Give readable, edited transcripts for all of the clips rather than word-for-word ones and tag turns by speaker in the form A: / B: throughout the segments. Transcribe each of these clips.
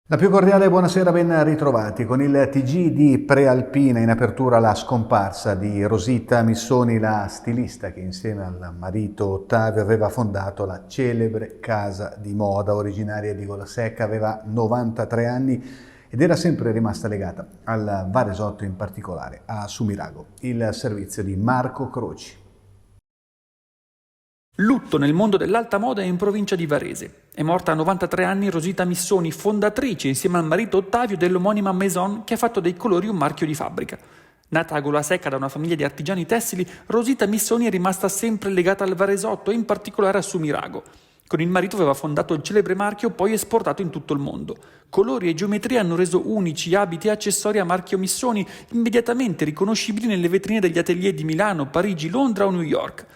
A: La più cordiale buonasera, ben ritrovati. Con il TG di Prealpina in apertura la scomparsa di Rosita Missoni, la stilista che insieme al marito Ottavio aveva fondato la celebre casa di moda originaria di Golasecca. Aveva 93 anni ed era sempre rimasta legata al Varesotto, in particolare a Sumirago. Il servizio di Marco Croci.
B: Lutto nel mondo dell'alta moda e in provincia di Varese. È morta a 93 anni Rosita Missoni, fondatrice insieme al marito Ottavio dell'omonima Maison che ha fatto dei colori un marchio di fabbrica. Nata a Golasecca da una famiglia di artigiani tessili, Rosita Missoni è rimasta sempre legata al Varesotto e in particolare a Sumirago. Con il marito aveva fondato il celebre marchio, poi esportato in tutto il mondo. Colori e geometria hanno reso unici abiti e accessori a marchio Missoni, immediatamente riconoscibili nelle vetrine degli atelier di Milano, Parigi, Londra o New York.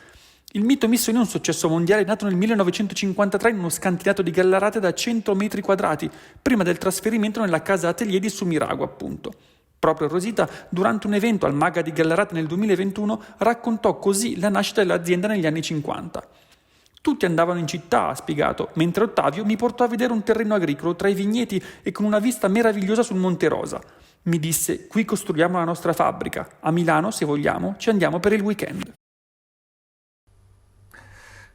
B: Il mito Missoni è un successo mondiale nato nel 1953 in uno scantinato di Gallarate da 100 metri quadrati, prima del trasferimento nella casa atelier di Sumirago, appunto. Proprio Rosita, durante un evento al Maga di Gallarate nel 2021, raccontò così la nascita dell'azienda negli anni 50. Tutti andavano in città, ha spiegato, mentre Ottavio mi portò a vedere un terreno agricolo tra i vigneti e con una vista meravigliosa sul Monte Rosa. Mi disse, qui costruiamo la nostra fabbrica, a Milano, se vogliamo, ci andiamo per il weekend.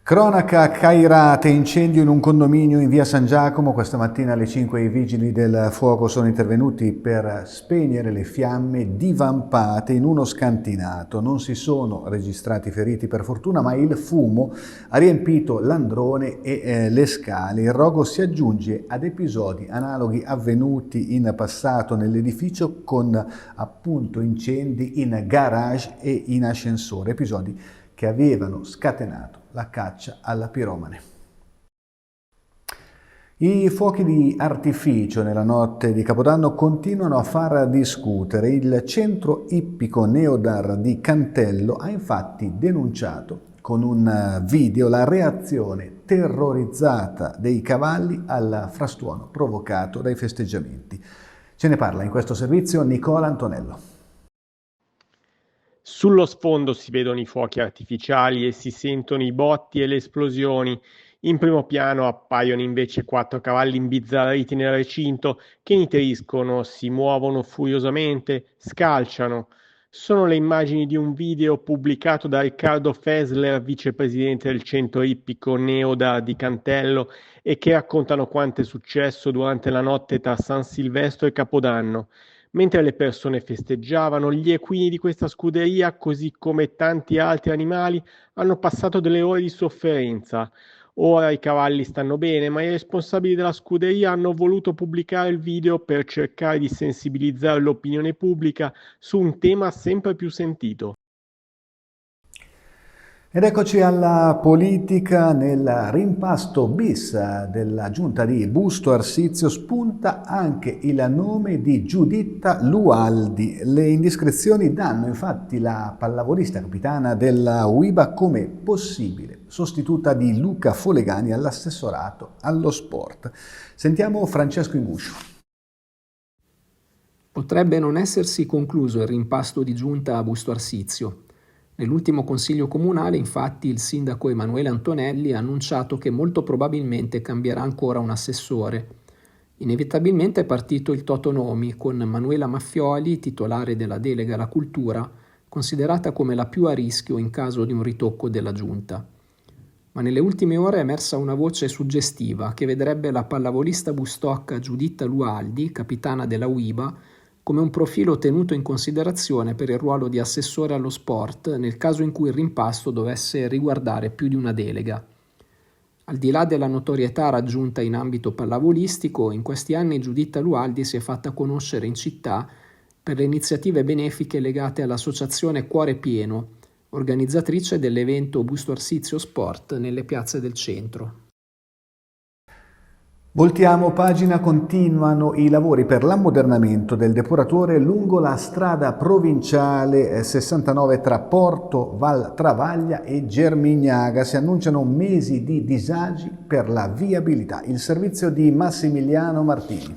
A: Cronaca Cairate, incendio in un condominio in via San Giacomo. Questa mattina alle 5 i vigili del fuoco sono intervenuti per spegnere le fiamme divampate in uno scantinato. Non si sono registrati feriti per fortuna, ma il fumo ha riempito l'androne e le scale. Il rogo si aggiunge ad episodi analoghi avvenuti in passato nell'edificio con appunto incendi in garage e in ascensore, episodi che avevano scatenato la caccia alla piromane. I fuochi di artificio nella notte di Capodanno continuano a far discutere. Il centro ippico Neodar di Cantello ha infatti denunciato con un video la reazione terrorizzata dei cavalli al frastuono provocato dai festeggiamenti. Ce ne parla in questo servizio Nicola Antonello.
C: Sullo sfondo si vedono i fuochi artificiali e si sentono i botti e le esplosioni. In primo piano appaiono invece 4 cavalli imbizzarriti nel recinto che nitriscono, si muovono furiosamente, scalciano. Sono le immagini di un video pubblicato da Riccardo Fesler, vicepresidente del centro ippico Neodar di Cantello, e che raccontano quanto è successo durante la notte tra San Silvestro e Capodanno. Mentre le persone festeggiavano, gli equini di questa scuderia, così come tanti altri animali, hanno passato delle ore di sofferenza. Ora i cavalli stanno bene, ma i responsabili della scuderia hanno voluto pubblicare il video per cercare di sensibilizzare l'opinione pubblica su un tema sempre più sentito.
A: Ed eccoci alla politica. Nel rimpasto bis della giunta di Busto Arsizio spunta anche il nome di Giuditta Lualdi. Le indiscrezioni danno infatti la pallavolista capitana della UIBA come possibile sostituta di Luca Folegani all'assessorato allo sport. Sentiamo Francesco Inguscio.
D: Potrebbe non essersi concluso il rimpasto di giunta a Busto Arsizio. Nell'ultimo consiglio comunale, infatti, il sindaco Emanuele Antonelli ha annunciato che molto probabilmente cambierà ancora un assessore. Inevitabilmente è partito il totonomi, con Manuela Maffioli, titolare della delega alla cultura, considerata come la più a rischio in caso di un ritocco della giunta. Ma nelle ultime ore è emersa una voce suggestiva che vedrebbe la pallavolista bustocca Giuditta Lualdi, capitana della UIBA, come un profilo tenuto in considerazione per il ruolo di assessore allo sport nel caso in cui il rimpasto dovesse riguardare più di una delega. Al di là della notorietà raggiunta in ambito pallavolistico, in questi anni Giuditta Lualdi si è fatta conoscere in città per le iniziative benefiche legate all'associazione Cuore Pieno, organizzatrice dell'evento Busto Arsizio Sport nelle piazze del centro.
A: Voltiamo pagina, continuano i lavori per l'ammodernamento del depuratore lungo la strada provinciale 69 tra Porto, Val Travaglia e Germignaga. Si annunciano mesi di disagi per la viabilità. Il servizio di Massimiliano Martini.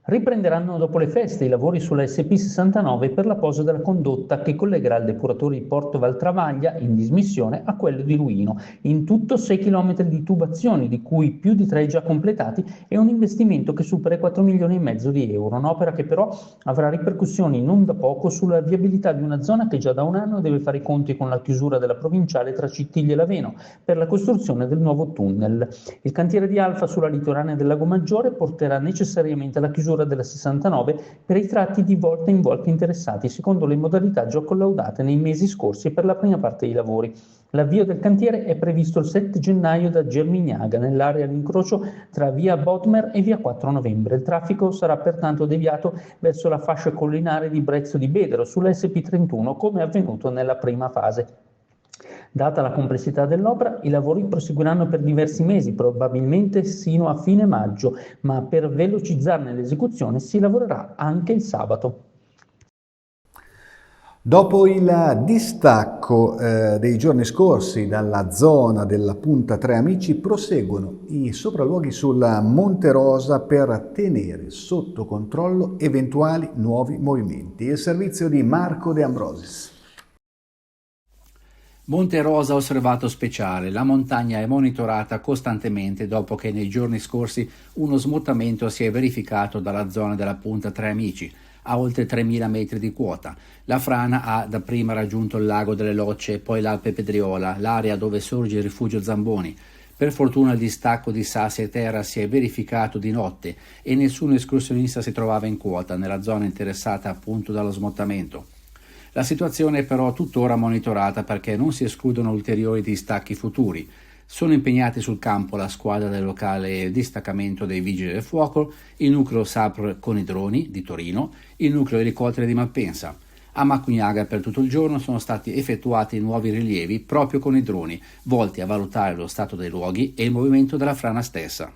E: Riprenderanno dopo le feste i lavori sulla SP69 per la posa della condotta che collegherà il depuratore di Porto Valtravaglia, in dismissione, a quello di Luino. In tutto 6 km di tubazioni, di cui più di 3 già completati, e un investimento che supera i 4 milioni e mezzo di euro. Un'opera che però avrà ripercussioni non da poco sulla viabilità di una zona che già da un anno deve fare i conti con la chiusura della provinciale tra Cittiglia e Laveno per la costruzione del nuovo tunnel. Il cantiere di Alfa sulla litoranea del Lago Maggiore porterà necessariamente alla chiusura della 69 per i tratti di volta in volta interessati, secondo le modalità già collaudate nei mesi scorsi per la prima parte dei lavori. L'avvio del cantiere è previsto il 7 gennaio da Germignaga, nell'area all'incrocio tra via Bodmer e via 4 novembre. Il traffico sarà pertanto deviato verso la fascia collinare di Brezzo di Bedero, sulla SP31, come avvenuto nella prima fase. Data la complessità dell'opera, i lavori proseguiranno per diversi mesi, probabilmente sino a fine maggio, ma per velocizzarne l'esecuzione si lavorerà anche il sabato.
A: Dopo il distacco dei giorni scorsi dalla zona della Punta Tre Amici, proseguono i sopralluoghi sul Monte Rosa per tenere sotto controllo eventuali nuovi movimenti. Il servizio di Marco De Ambrosis.
F: Monte Rosa osservato speciale. La montagna è monitorata costantemente dopo che nei giorni scorsi uno smottamento si è verificato dalla zona della Punta Tre Amici, a oltre 3.000 metri di quota. La frana ha dapprima raggiunto il lago delle Locce e poi l'Alpe Pedriola, l'area dove sorge il rifugio Zamboni. Per fortuna il distacco di sassi e terra si è verificato di notte e nessun escursionista si trovava in quota nella zona interessata appunto dallo smottamento. La situazione è però tuttora monitorata perché non si escludono ulteriori distacchi futuri. Sono impegnati sul campo la squadra del locale distaccamento dei Vigili del Fuoco, il nucleo SAPR con i droni di Torino, il nucleo elicotteri di Malpensa. A Macugnaga per tutto il giorno sono stati effettuati nuovi rilievi proprio con i droni, volti a valutare lo stato dei luoghi e il movimento della frana stessa.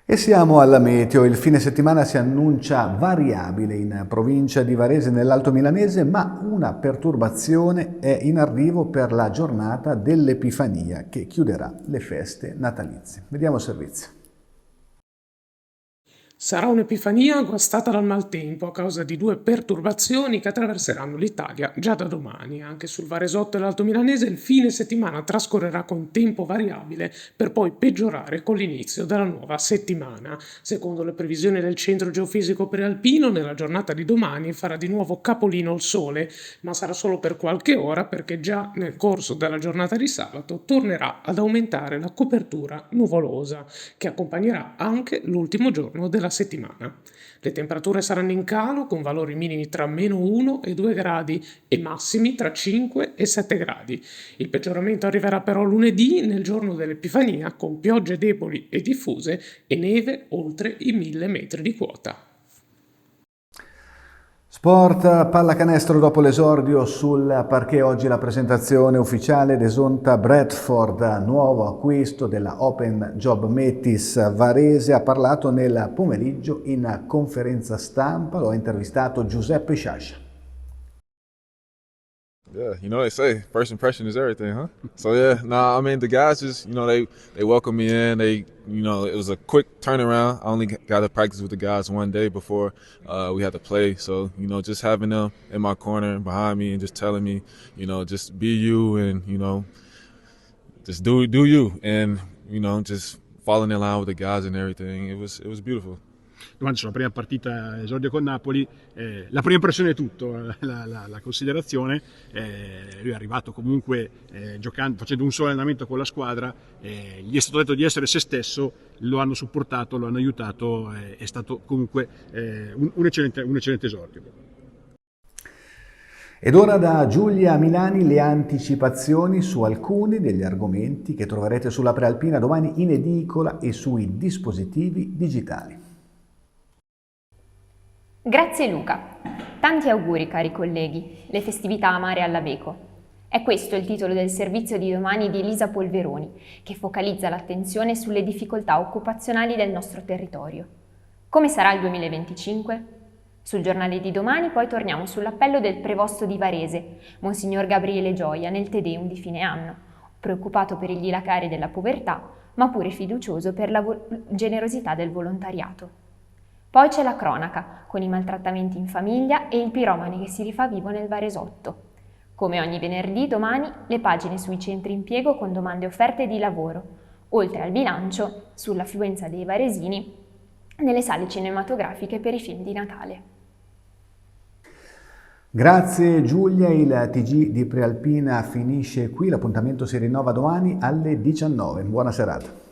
A: E siamo alla meteo. Il fine settimana si annuncia variabile in provincia di Varese nell'Alto Milanese, ma una perturbazione è in arrivo per la giornata dell'Epifania che chiuderà le feste natalizie. Vediamo il servizio.
G: Sarà un'Epifania guastata dal maltempo a causa di 2 perturbazioni che attraverseranno l'Italia già da domani. Anche sul Varesotto e l'Alto Milanese il fine settimana trascorrerà con tempo variabile per poi peggiorare con l'inizio della nuova settimana. Secondo le previsioni del Centro Geofisico Prealpino, nella giornata di domani farà di nuovo capolino il sole, ma sarà solo per qualche ora perché già nel corso della giornata di sabato tornerà ad aumentare la copertura nuvolosa, che accompagnerà anche l'ultimo giorno della settimana. Le temperature saranno in calo con valori minimi tra -1 e 2 gradi e massimi tra 5 e 7 gradi. Il peggioramento arriverà però lunedì, nel giorno dell'Epifania, con piogge deboli e diffuse e neve oltre i 1000 metri di quota.
A: Sport, pallacanestro dopo l'esordio sul parquet. Oggi la presentazione ufficiale d'Esonta Bradford, nuovo acquisto della Open Job Metis Varese. Ha parlato nel pomeriggio in conferenza stampa, lo ha intervistato Giuseppe Sciascia.
H: Yeah, you know, they say first impression is everything, huh? So yeah, I mean the guys just, they welcomed me in. It was a quick turnaround. I only got to practice with the guys one day before we had to play. So, just having them in my corner and behind me and just telling me, just be you and, just do you and, just falling in line with the guys and everything. It was beautiful.
I: Domani sulla prima partita esordio con Napoli, la prima impressione è tutto, la considerazione, lui è arrivato comunque giocando, facendo un solo allenamento con la squadra, gli è stato detto di essere se stesso, lo hanno supportato, lo hanno aiutato, è stato comunque un eccellente esordio.
A: Ed ora da Giulia Milani le anticipazioni su alcuni degli argomenti che troverete sulla Prealpina domani in edicola e sui dispositivi digitali.
J: Grazie Luca. Tanti auguri cari colleghi, le festività amare all'Aveco. È questo il titolo del servizio di domani di Elisa Polveroni, che focalizza l'attenzione sulle difficoltà occupazionali del nostro territorio. Come sarà il 2025? Sul giornale di domani poi torniamo sull'appello del prevosto di Varese, Monsignor Gabriele Gioia, nel Te Deum di fine anno. preoccupato per il dilagare della povertà, ma pure fiducioso per la generosità del volontariato. Poi c'è la cronaca, con i maltrattamenti in famiglia e il piromane che si rifà vivo nel Varesotto. Come ogni venerdì, domani, le pagine sui centri impiego con domande offerte di lavoro, oltre al bilancio sull'affluenza dei varesini nelle sale cinematografiche per i film di Natale.
A: Grazie Giulia, il TG di Prealpina finisce qui, l'appuntamento si rinnova domani alle 19. Buona serata.